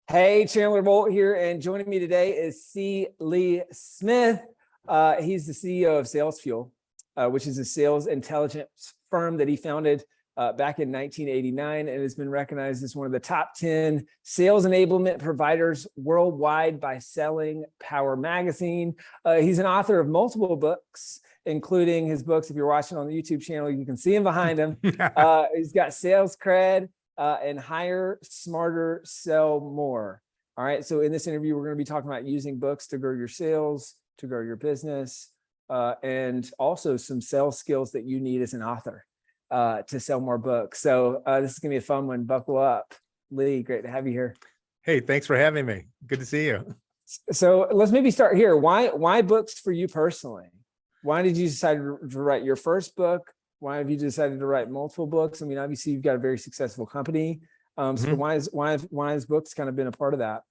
Hey, Chandler Bolt here, and joining me today is C. Lee Smith. He's the CEO of SalesFuel, which is a sales intelligence firm that he founded back in 1989 and has been recognized as one of the top 10 sales enablement providers worldwide by Selling Power Magazine. He's an author of multiple books, including his books. If you're watching on the YouTube channel, you can see him behind him. He's got SalesCred, and Hire Smarter, Sell More. All right. So in this interview, we're going to be talking about using books to grow your sales, to grow your business, and also some sales skills that you need as an author to sell more books. So this is going to be a fun one. Buckle up. Lee, great to have you here. Hey, thanks for having me. Good to see you. So let's maybe start here. Why books for you personally? Why did you decide to write your first book? Why have you decided to write multiple books? I mean, obviously you've got a very successful company. So why has books kind of been a part of that?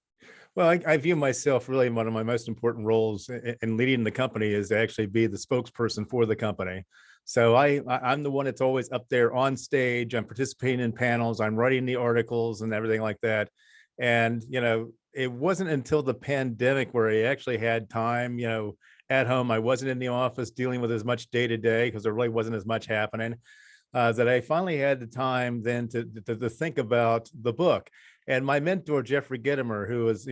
Well, I view myself really one of my most important roles in leading the company is to actually be the spokesperson for the company. So I'm the one that's always up there on stage. I'm participating in panels. I'm writing the articles and everything like that. And, it wasn't until the pandemic where I actually had time, at home. I wasn't in the office dealing with as much day to day because there really wasn't as much happening, that I finally had the time then to think about the book. And my mentor, Jeffrey Gitomer, who is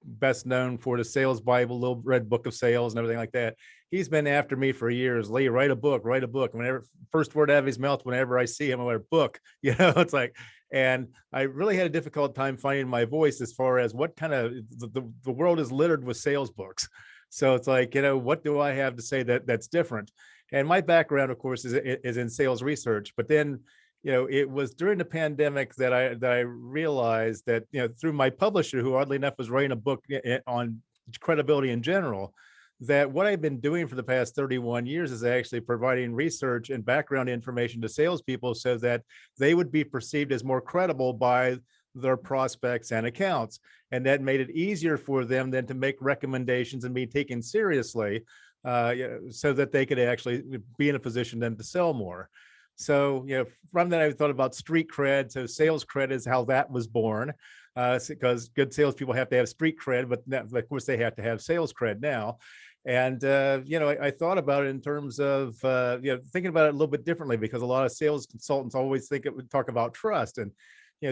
best known for the Sales Bible, Little Red Book of Sales and everything like that. He's been after me for years. Lee, write a book, write a book. Whenever first word out of his mouth, whenever I see him, I'm like, book, it's like, and I really had a difficult time finding my voice as far as what kind of the world is littered with sales books. So it's like, what do I have to say that's different? And my background, of course, is in sales research. But then, it was during the pandemic that I realized that, through my publisher, who oddly enough was writing a book on credibility in general, that what I've been doing for the past 31 years is actually providing research and background information to salespeople so that they would be perceived as more credible by their prospects and accounts. And that made it easier for them then to make recommendations and be taken seriously, so that they could actually be in a position then to sell more. So, from that, I thought about street cred. So sales cred is how that was born, because good salespeople have to have street cred, but of course they have to have sales cred now. And, I thought about it in terms of, thinking about it a little bit differently, because a lot of sales consultants always think it would talk about trust. And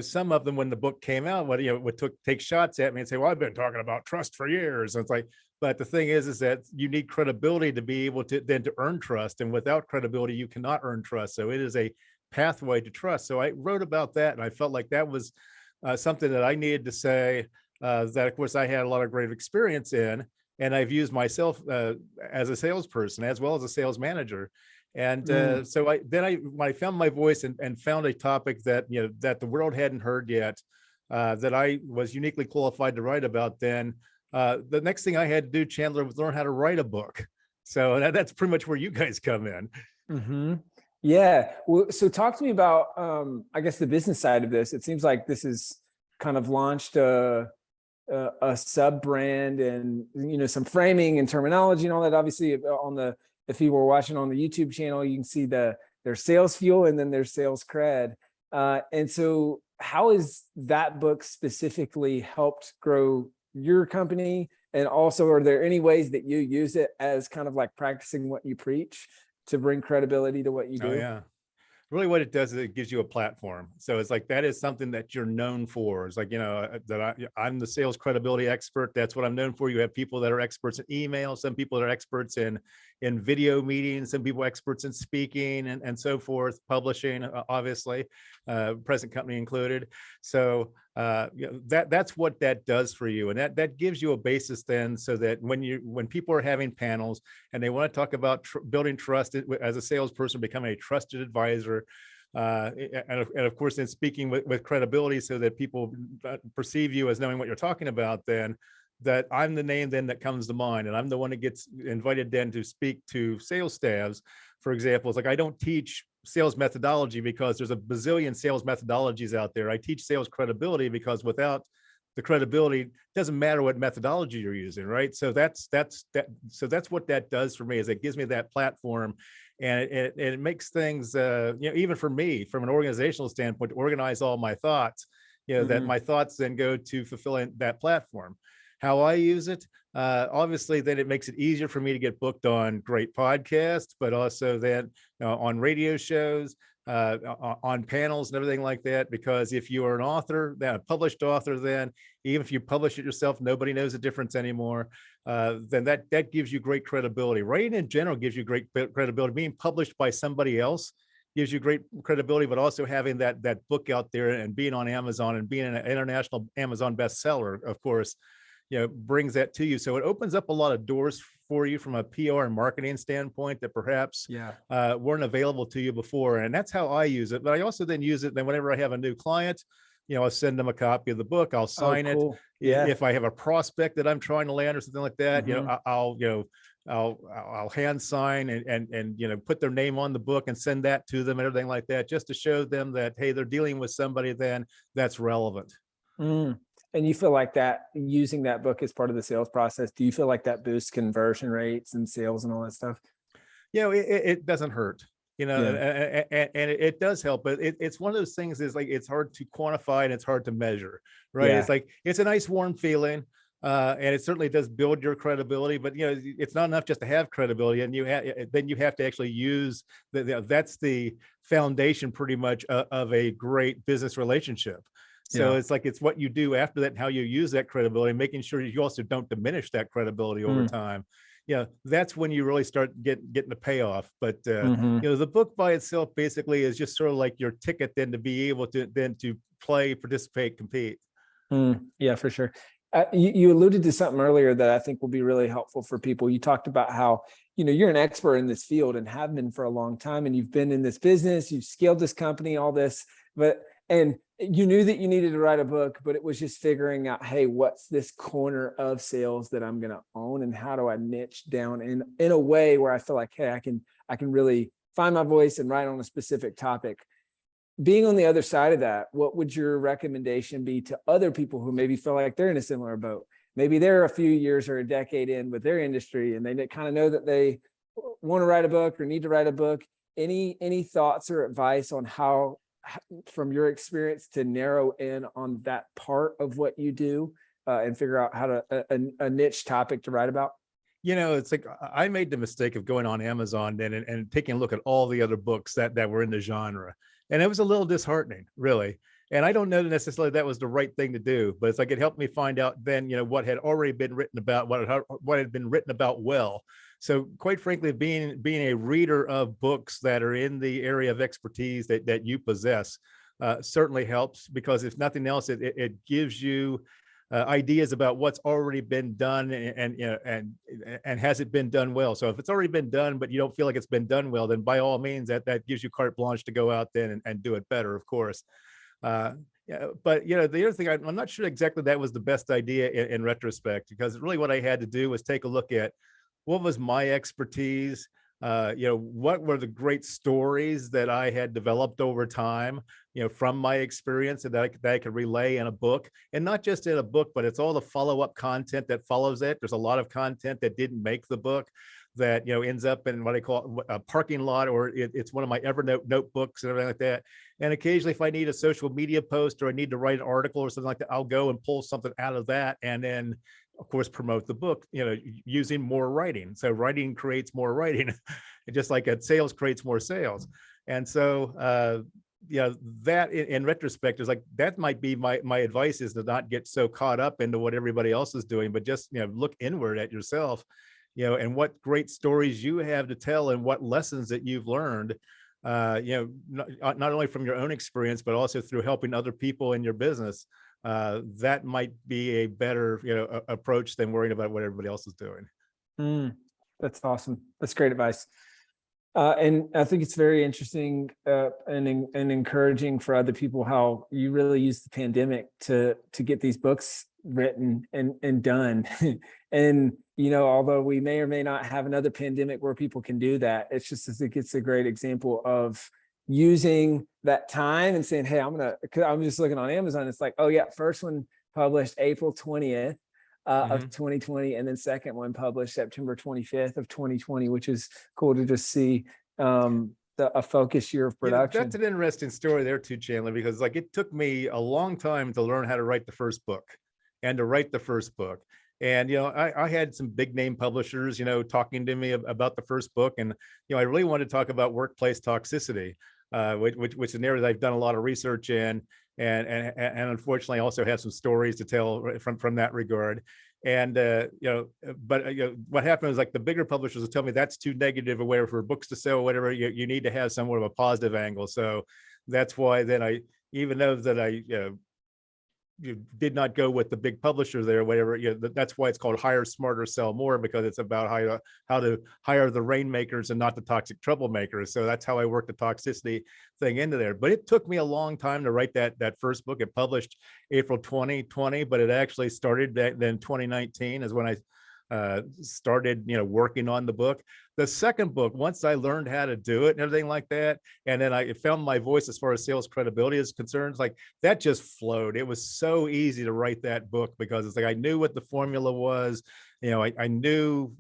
some of them, when the book came out, would take shots at me and say, well, I've been talking about trust for years. And it's like, but the thing is that you need credibility to be able to then to earn trust. And without credibility, you cannot earn trust. So it is a pathway to trust. So I wrote about that. And I felt like that was something that I needed to say, that of course I had a lot of great experience in. And I've used myself as a salesperson as well as a sales manager. And so when I found my voice and found a topic that, that the world hadn't heard yet, that I was uniquely qualified to write about, then the next thing I had to do, Chandler, was learn how to write a book. So that's pretty much where you guys come in. Yeah. Well, so talk to me about, I guess, the business side of this. It seems like this is kind of launched a sub brand and, some framing and terminology and all that. Obviously if you were watching on the YouTube channel, you can see there's SalesFuel and then there's SalesCred. And so how has that book specifically helped grow your company? And also, are there any ways that you use it as kind of like practicing what you preach to bring credibility to what you do? Oh, yeah. Really what it does is it gives you a platform. So it's like, that is something that you're known for. It's like, I'm the sales credibility expert. That's what I'm known for. You have people that are experts in email, some people that are experts in video meetings, some people experts in speaking and so forth, publishing, obviously, present company included. So that's what that does for you. And that gives you a basis then, so that when people are having panels and they want to talk about building trust as a salesperson, becoming a trusted advisor, and of course, then speaking with credibility so that people perceive you as knowing what you're talking about, then that I'm the name then that comes to mind. And I'm the one that gets invited then to speak to sales staffs. For example, it's like, I don't teach sales methodology because there's a bazillion sales methodologies out there. I teach sales credibility because without the credibility, it doesn't matter what methodology you're using, right? So that's what that does for me, is it gives me that platform, and it makes things, even for me, from an organizational standpoint, to organize all my thoughts that my thoughts then go to fulfilling that platform. How I use it, obviously, then it makes it easier for me to get booked on great podcasts, but also then on radio shows, on panels and everything like that. Because if you are an author, then a published author, then even if you publish it yourself, nobody knows the difference anymore. Then that gives you great credibility. Writing in general gives you great credibility. Being published by somebody else gives you great credibility, but also having that book out there and being on Amazon and being an international Amazon bestseller, of course, brings that to you. So it opens up a lot of doors for you from a PR and marketing standpoint that perhaps weren't available to you before. And that's how I use it. But I also then use it then whenever I have a new client, I'll send them a copy of the book. I'll sign it. If I have a prospect that I'm trying to land or something like that, I'll hand sign and put their name on the book and send that to them and everything like that, just to show them that, hey, they're dealing with somebody then that's relevant. And you feel like that using that book as part of the sales process, do you feel like that boosts conversion rates and sales and all that stuff? It doesn't hurt, and it does help, but it's one of those things is like, it's hard to quantify and it's hard to measure, right? It's like, it's a nice warm feeling. And it certainly does build your credibility, but it's not enough just to have credibility, and then you have to actually use that's the foundation pretty much of a great business relationship. So it's like, it's what you do after that and how you use that credibility, making sure you also don't diminish that credibility over time. That's when you really start getting the payoff. But the book by itself basically is just sort of like your ticket then to be able to play, participate, compete. Yeah, for sure. You alluded to something earlier that I think will be really helpful for people. You talked about how, you're an expert in this field and have been for a long time, and you've been in this business, you've scaled this company, all this, and you knew that you needed to write a book, but it was just figuring out, hey, what's this corner of sales that I'm going to own, and how do I niche down in a way where I feel like, hey, I can really find my voice and write on a specific topic. Being on the other side of that, what would your recommendation be to other people who maybe feel like they're in a similar boat? Maybe they're a few years or a decade in with their industry, and they kind of know that they want to write a book or need to write a book. Any thoughts or advice on how, from your experience, to narrow in on that part of what you do and figure out how to a niche topic to write about? It's like, I made the mistake of going on Amazon and taking a look at all the other books that were in the genre. And it was a little disheartening, really. And I don't know necessarily that was the right thing to do, but it's like, it helped me find out then, what had already been written about, what had been written about well. So quite frankly, being a reader of books that are in the area of expertise that you possess certainly helps, because if nothing else, it gives you ideas about what's already been done and has it been done well. So if it's already been done, but you don't feel like it's been done well, then by all means, that gives you carte blanche to go out there and do it better, of course. But the other thing, I'm not sure exactly that was the best idea in retrospect, because really what I had to do was take a look at what was my expertise. What were the great stories that I had developed over time, from my experience, and that I could relay in a book, and not just in a book, but it's all the follow-up content that follows it. There's a lot of content that didn't make the book that, ends up in what I call a parking lot, or it's one of my Evernote notebooks and everything like that. And occasionally, if I need a social media post or I need to write an article or something like that, I'll go and pull something out of that, and then, of course, promote the book, using more writing. So writing creates more writing, just like sales creates more sales. And so, that in retrospect is like, that might be my advice, is to not get so caught up into what everybody else is doing, but just, look inward at yourself, and what great stories you have to tell and what lessons that you've learned, not only from your own experience, but also through helping other people in your business. That might be a better, approach than worrying about what everybody else is doing. That's awesome. That's great advice. And I think it's very interesting and encouraging for other people how you really use the pandemic to get these books written and done. And, although we may or may not have another pandemic where people can do that, it's a great example of using that time and saying, hey, I'm just looking on Amazon. It's like, oh yeah, first one published April 20th of 2020. And then second one published September 25th of 2020, which is cool to just see. a focus year of production. That's an interesting story there too, Chandler, because like it took me a long time to learn how to write the first book and to write the first book. And, I had some big name publishers, talking to me about the first book. And, I really wanted to talk about workplace toxicity, which is an area that I've done a lot of research in. And unfortunately, I also have some stories to tell from that regard. And, what happened was like the bigger publishers will tell me that's too negative or whatever for books to sell, whatever, you need to have somewhat of a positive angle. So that's why then even though that you did not go with the big publisher there, whatever, that's why it's called Hire Smarter, Sell More, because it's about how to hire the rainmakers and not the toxic troublemakers. So that's how I worked the toxicity thing into there. But it took me a long time to write that first book. It published April 2020, but it actually started then 2019 is when I started, working on the book. The second book, once I learned how to do it and everything like that, and then I found my voice as far as sales credibility is concerned, like that just flowed. It was so easy to write that book because it's like I knew what the formula was. I knew,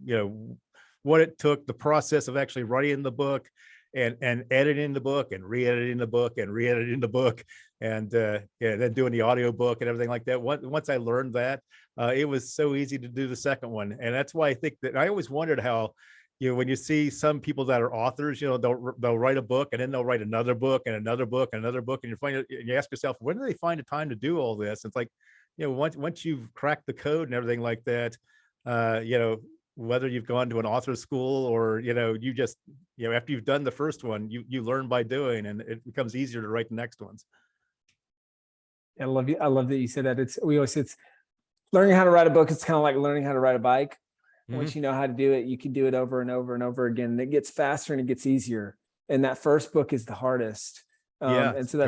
what it took, the process of actually writing the book and editing the book and re-editing the book and re-editing the book and then doing the audio book and everything like that. Once I learned that, it was so easy to do the second one. And that's why I think that I always wondered how, when you see some people that are authors, they'll write a book and then they'll write another book and another book and another book. And you ask yourself, when do they find the time to do all this? It's like, once you've cracked the code and everything like that, whether you've gone to an author school or, you just, after you've done the first one, you learn by doing, and it becomes easier to write the next ones. I love you. I love that you said that. We always say it's learning how to write a book. It's kind of like learning how to ride a bike. Once you know how to do it, you can do it over and over and over again. And it gets faster and it gets easier. And that first book is the hardest. And so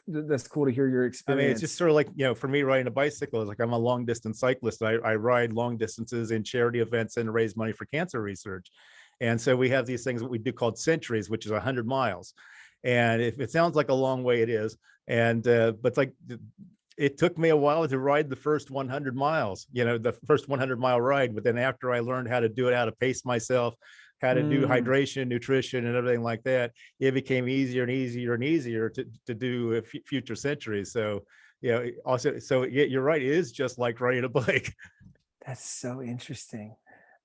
that's cool to hear your experience. I mean, it's just sort of like, for me riding a bicycle, it's like I'm a long distance cyclist. I ride long distances in charity events and raise money for cancer research. And so we have these things that we do called centuries, which is 100 miles. And if it sounds like a long way, it is. And but it's like it took me a while to ride the first 100 miles, the first 100-mile ride. But then after I learned how to do it, how to pace myself, how to do hydration, nutrition, and everything like that, it became easier and easier and easier to do future centuries. So, also, so you're right. It is just like riding a bike. That's so interesting.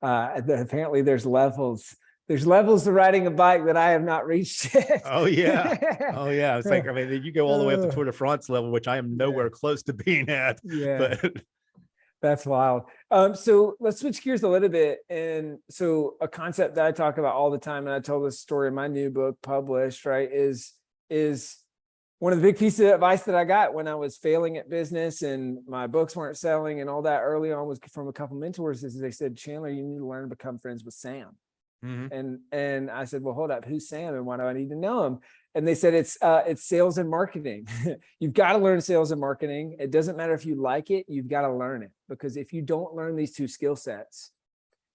Apparently there's levels. There's levels to riding a bike that I have not reached yet. Oh yeah. Oh yeah. It's like, I mean, you go all the way up to Tour de France level, which I am nowhere close to being at. Yeah. But That's wild. So let's switch gears a little bit. And so a concept that I talk about all the time, and I tell this story in my new book published, right, is one of the big pieces of advice that I got when I was failing at business and my books weren't selling and all that early on was from a couple mentors. Is they said, Chandler, you need to learn to become friends with Sam. And I said, well, hold up, who's Sam and why do I need to know him? And they said, it's sales and marketing. You've got to learn sales and marketing. It doesn't matter if you like it, you've got to learn it, because if you don't learn these two skill sets,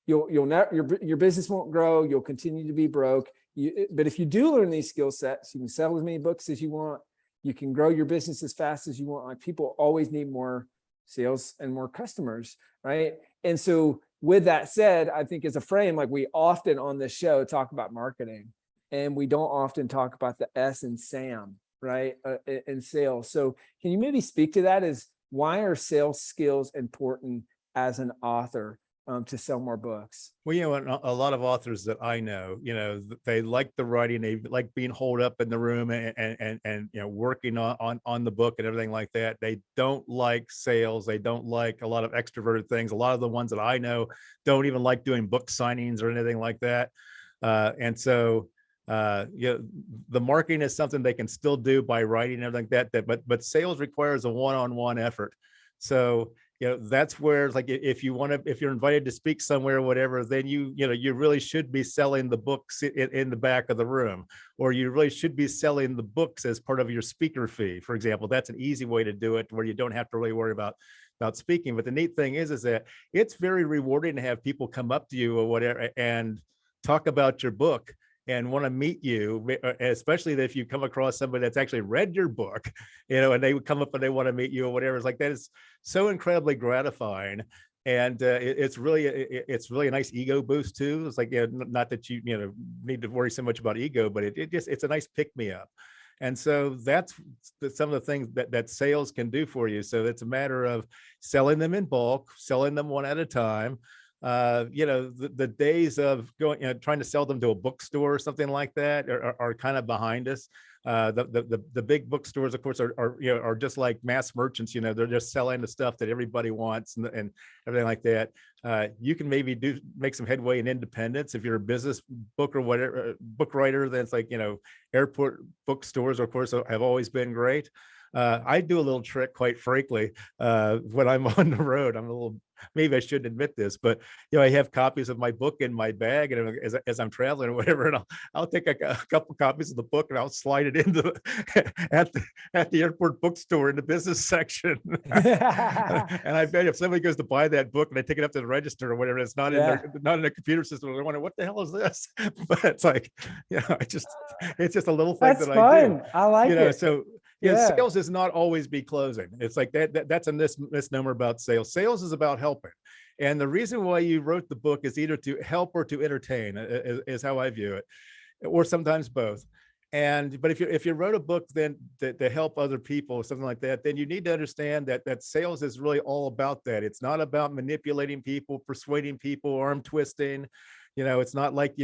you'll never, your business won't grow. You'll continue to be broke. But if you do learn these skill sets, you can sell as many books as you want. You can grow your business as fast as you want. Like, people always need more sales and more customers, right? And so with that said, I think as a frame, like, we often on this show talk about marketing, and we don't often talk about the S in Sam, right? In sales. So can you maybe speak to that? Is why are sales skills important as an author to sell more books? Well, a lot of authors that I know, they like the writing, they like being holed up in the room and working on the book and everything like that. They don't like sales. They don't like a lot of extroverted things. A lot of the ones that I know don't even like doing book signings or anything like that. And so, the marketing is something they can still do by writing and everything like that. But sales requires a one-on-one effort. So, that's where it's like, if you're invited to speak somewhere or whatever, then you really should be selling the books in the back of the room, or you really should be selling the books as part of your speaker fee, for example. That's an easy way to do it, where you don't have to really worry about speaking. But the neat thing is that it's very rewarding to have people come up to you or whatever and talk about your book and want to meet you, especially if you come across somebody that's actually read your book, and they would come up and they want to meet you or whatever. It's like, that is so incredibly gratifying. And it's really a nice ego boost too. It's like, not that you need to worry so much about ego, but it's a nice pick me up. And so that's some of the things that sales can do for you. So it's a matter of selling them in bulk, selling them one at a time. The days of going, trying to sell them to a bookstore or something like that are kind of behind us. The big bookstores, of course, are just like mass merchants. They're just selling the stuff that everybody wants and everything like that. You can maybe make some headway in independence if you're a business book or whatever book writer. Then it's like, airport bookstores, of course, have always been great. I do a little trick, quite frankly, when I'm on the road. Maybe I shouldn't admit this, but I have copies of my book in my bag, and as I'm traveling or whatever, and I'll take a couple copies of the book and I'll slide it into at the airport bookstore in the business section. And I bet if somebody goes to buy that book and they take it up to the register or whatever, it's not in their computer system. They're wondering, what the hell is this? But it's like, it's just a little thing That's that fun. I do. I like it. So sales is not always be closing. It's like that's a misnomer about sales. Sales is about helping. And the reason why you wrote the book is either to help or to entertain, is how I view it, or sometimes both. But if you wrote a book then to help other people or something like that, then you need to understand that sales is really all about that. It's not about manipulating people, persuading people, arm twisting. It's not like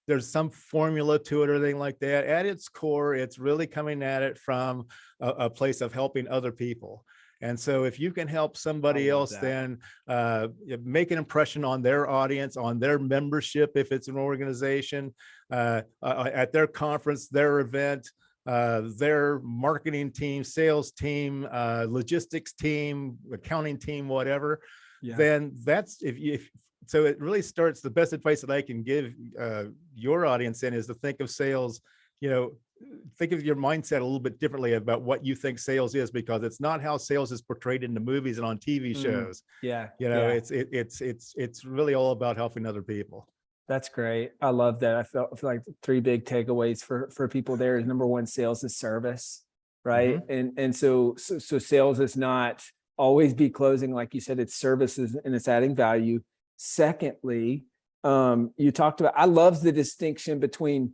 there's some formula to it or anything like that. At its core, it's really coming at it from a place of helping other people. And so if you can help somebody else, then make an impression on their audience, on their membership, if it's an organization, at their conference, their event, their marketing team, sales team, logistics team, accounting team, whatever, then that's so it really starts. The best advice that I can give your audience is to think of sales, think of your mindset a little bit differently about what you think sales is, because it's not how sales is portrayed in the movies and on TV shows. It's really all about helping other people. That's great. I love that. I feel like the three big takeaways for people there is, number one, sales is service, right? And so sales is not always be closing, like you said. It's services and it's adding value. Secondly, you talked about, I love the distinction between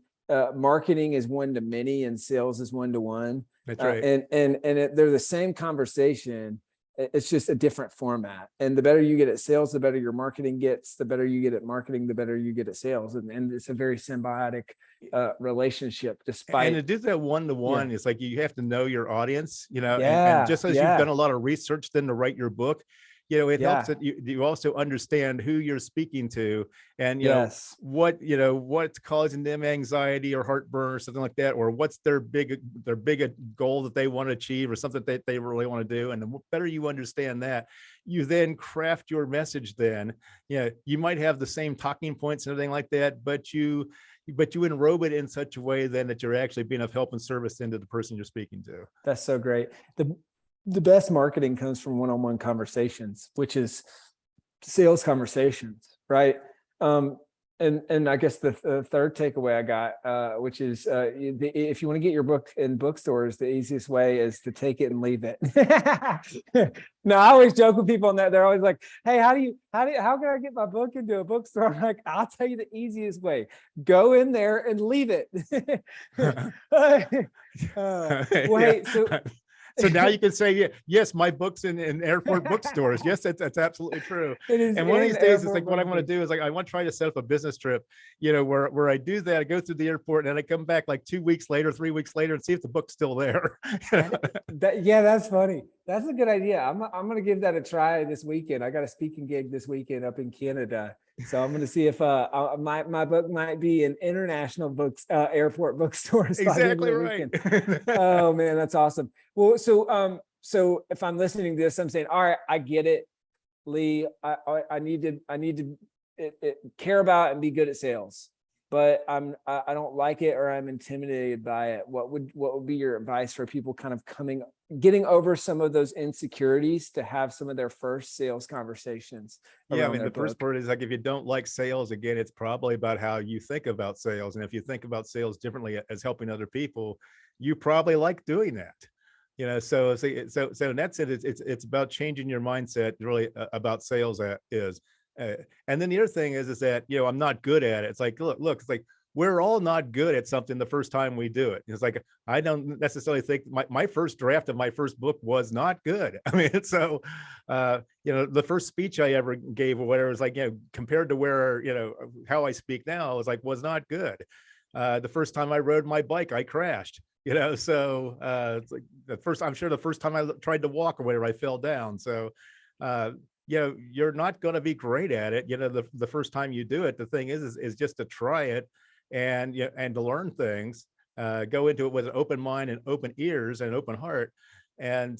marketing is one to many and sales is one to one. That's right. They're the same conversation. It's just a different format. And the better you get at sales, the better your marketing gets. The better you get at marketing, the better you get at sales. And it's a very symbiotic relationship. And to do that one-to-one, it's like you have to know your audience, and just as you've done a lot of research then to write your book, it helps that you also understand who you're speaking to, and what's causing them anxiety or heartburn or something like that, or what's their big goal that they want to achieve, or something that they really want to do. And the better you understand that, you then craft your message. Then you might have the same talking points and everything like that, but you enrobe it in such a way then that you're actually being of help and service into the person you're speaking to. That's so great. The best marketing comes from one-on-one conversations, which is sales conversations, right? And I guess the third takeaway I got, which is if you want to get your book in bookstores, the easiest way is to take it and leave it. No, I always joke with people on that. They're always like, "Hey, how can I get my book into a bookstore?" I'm like, "I'll tell you the easiest way: go in there and leave it." Wait, so now you can say, yes, my book's in airport bookstores. Yes, that's absolutely true. And one of these days, it's like, what I want to do is like, I want to try to set up a business trip, where I do that. I go through the airport and I come back like 2 weeks later, 3 weeks later, and see if the book's still there. That's funny. That's a good idea. I'm going to give that a try this weekend. I got a speaking gig this weekend up in Canada. So I'm going to see if my book might be in international airport bookstores. Exactly right. Oh man, that's awesome. Well, so if I'm listening to this, I'm saying, all right, I get it, Lee. I need to care about and be good at sales, but I don't like it, or I'm intimidated by it. What would be your advice for people kind of getting over some of those insecurities to have some of their first sales conversations? Yeah, I mean, the first part is like, if you don't like sales, again, it's probably about how you think about sales. And if you think about sales differently as helping other people, you probably like doing that. So in that sense, it's about changing your mindset really about sales is. And then the other thing is that, I'm not good at it. It's like, look, it's like, we're all not good at something the first time we do it. It's like, I don't necessarily think my first draft of my first book was not good. I mean, so, the first speech I ever gave or whatever was like, compared to where, how I speak now was not good. The first time I rode my bike, I crashed, so it's like I'm sure the first time I tried to walk or whatever, I fell down. So, you're not going to be great at it, the first time you do it. The thing is just to try it and to learn things, go into it with an open mind and open ears and open heart, and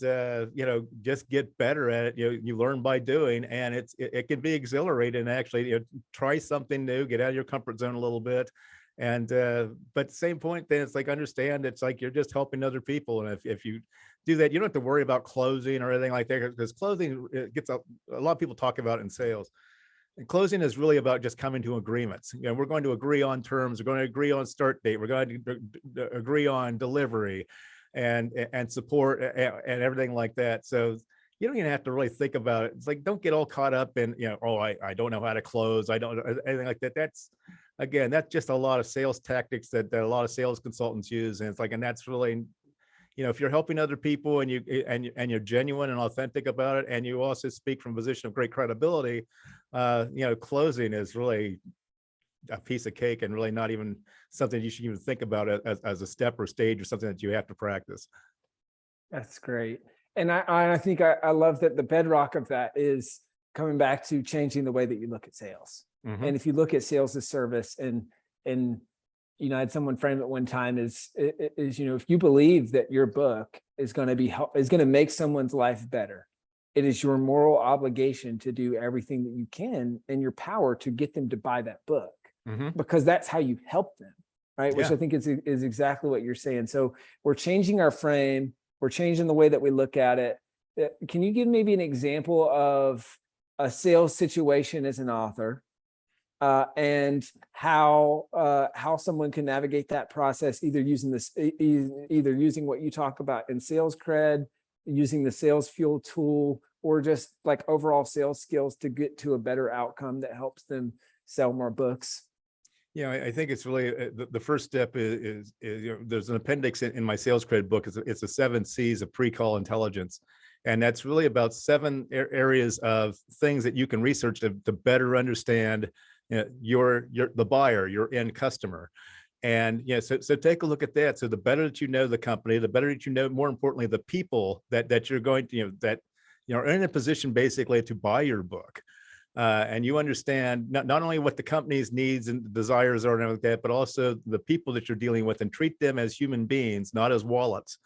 just get better at it. You learn by doing, and it can be exhilarating, actually. Try something new, get out of your comfort zone a little bit. And but at the same point, then it's like, understand it's like you're just helping other people, and if you do that, you don't have to worry about closing or anything like that, because closing, it gets a lot of people talk about it in sales. And closing is really about just coming to agreements. We're going to agree on terms. We're going to agree on start date. We're going to agree on delivery and support and everything like that. So you don't even have to really think about it. It's like, don't get all caught up in, I don't know how to close. I don't know anything like that. That's just a lot of sales tactics that a lot of sales consultants use. And it's like, and that's really, if you're helping other people and you're genuine and authentic about it, and you also speak from a position of great credibility, closing is really a piece of cake, and really not even something you should even think about as a step or stage or something that you have to practice. That's great. And I think I love that the bedrock of that is coming back to changing the way that you look at sales. Mm-hmm. And if you look at sales as service, and I had someone frame it one time is if you believe that your book is going to make someone's life better, it is your moral obligation to do everything that you can in your power to get them to buy that book, Mm-hmm. because that's how you help them, right? Which Yeah. I think is exactly what you're saying. So we're changing our frame, we're changing the way that we look at it. Can you give maybe an example of a sales situation as an author? And how someone can navigate that process, either using what you talk about in SalesCred, using the Sales Fuel tool, or just like overall sales skills to get to a better outcome that helps them sell more books. I think it's really the first step is there's an appendix in my SalesCred book. It's the 7 C's of pre-call intelligence. And that's really about 7 areas of things that you can research to better understand the buyer, your end customer. And so take a look at that. So the better that you know the company, the better that you know, more importantly, the people that you're going to, that are in a position basically to buy your book. And you understand not only what the company's needs and desires are and everything like that, but also the people that you're dealing with, and treat them as human beings, not as wallets.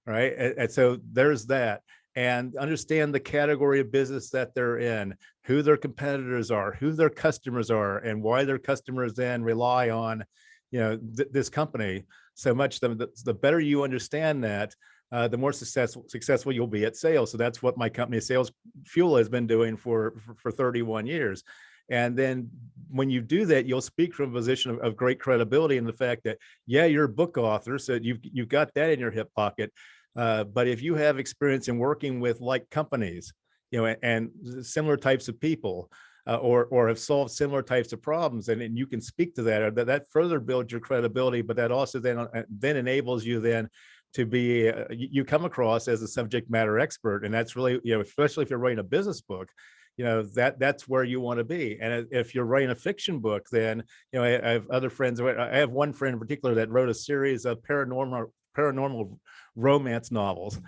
Right. And so there's that. And understand the category of business that they're in, who their competitors are, who their customers are, and why their customers then rely on, this company so much. The better you understand that, the more successful you'll be at sales. So that's what my company, Sales Fuel, has been doing for 31 years. And then when you do that, you'll speak from a position of great credibility in the fact that, you're a book author, so you've got that in your hip pocket. But if you have experience in working with like companies, and similar types of people, or have solved similar types of problems, and you can speak to that, or that further builds your credibility. But that also then enables you then to be, you come across as a subject matter expert. And that's really, especially if you're writing a business book, that's where you want to be. And if you're writing a fiction book, then, I have other friends. I have one friend in particular that wrote a series of paranormal romance novels.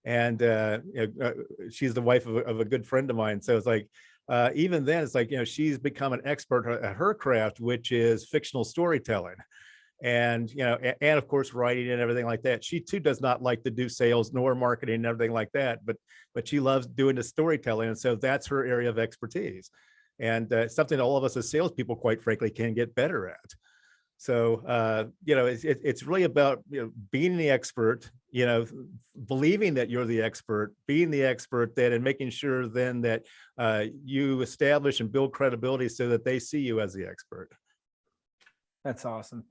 And she's the wife of a good friend of mine. So it's like, even then, it's like, she's become an expert at her craft, which is fictional storytelling. And, and of course, writing and everything like that. She too does not like to do sales nor marketing and everything like that, but she loves doing the storytelling. And so that's her area of expertise. And something that all of us as salespeople, quite frankly, can get better at. So, it's really about, being the expert, believing that you're the expert, being the expert, then, and making sure then that you establish and build credibility so that they see you as the expert. That's awesome.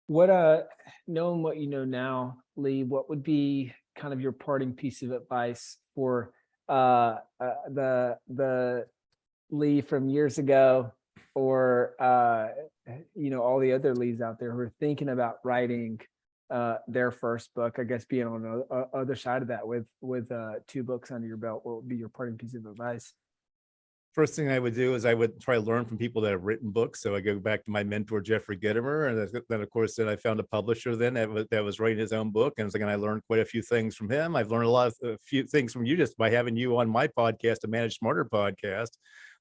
What, knowing what you know now, Lee, what would be kind of your parting piece of advice for the Lee from years ago, or all the other Lees out there who are thinking about writing their first book, I guess being on the other side of that with 2 books under your belt? What would be your parting piece of advice? First thing I would do is I would try to learn from people that have written books. So I go back to my mentor, Jeffrey Gitomer. And then, of course, I found a publisher then that was writing his own book. And again, I learned quite a few things from him. I've learned a few things from you just by having you on my podcast, the Manage Smarter podcast,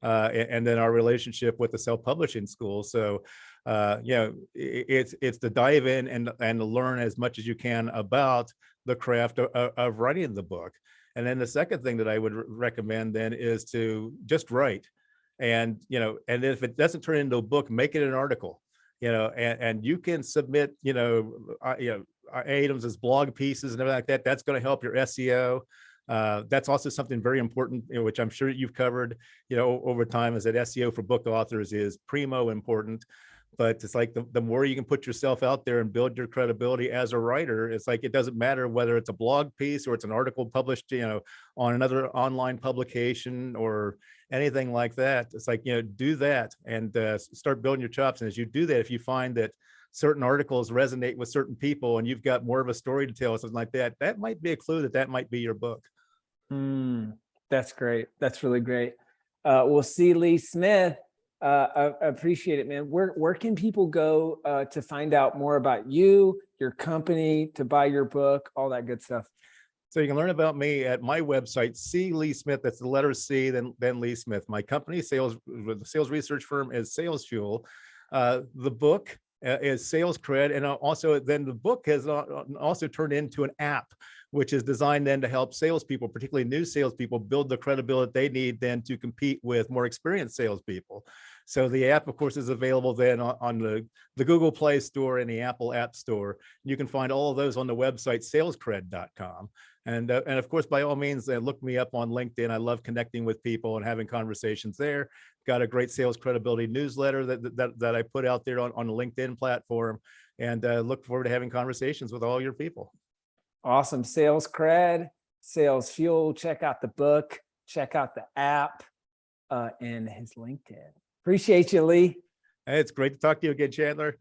and then our relationship with the self-publishing school. So, it's to dive in and to learn as much as you can about the craft of writing the book. And then the second thing that I would recommend then is to just write. And if it doesn't turn into a book, make it an article, and you can submit, items as blog pieces and everything like that. That's going to help your SEO. That's also something very important, which I'm sure you've covered, over time, is that SEO for book authors is primo important. But it's like the more you can put yourself out there and build your credibility as a writer, it's like it doesn't matter whether it's a blog piece or it's an article published, on another online publication or anything like that. It's like, do that and start building your chops. And as you do that, if you find that certain articles resonate with certain people and you've got more of a story to tell or something like that, that might be a clue that might be your book. That's great. That's really great. We'll see Lee Smith. I appreciate it, man. Where can people go to find out more about you, your company, to buy your book, all that good stuff? So you can learn about me at my website, C. Lee Smith. That's the letter C, then Lee Smith. My company, the sales research firm, is Sales Fuel. The book is SalesCred, and also then the book has also turned into an app, which is designed then to help salespeople, particularly new salespeople, build the credibility they need then to compete with more experienced salespeople. So the app, of course, is available then on the Google Play Store and the Apple App Store. You can find all of those on the website, salescred.com. And of course, by all means, look me up on LinkedIn. I love connecting with people and having conversations there. Got a great sales credibility newsletter that I put out there on the LinkedIn platform, and look forward to having conversations with all your people. Awesome. SalesCred, Sales Fuel. Check out the book, check out the app, and his LinkedIn. Appreciate you, Lee. Hey, it's great to talk to you again, Chandler.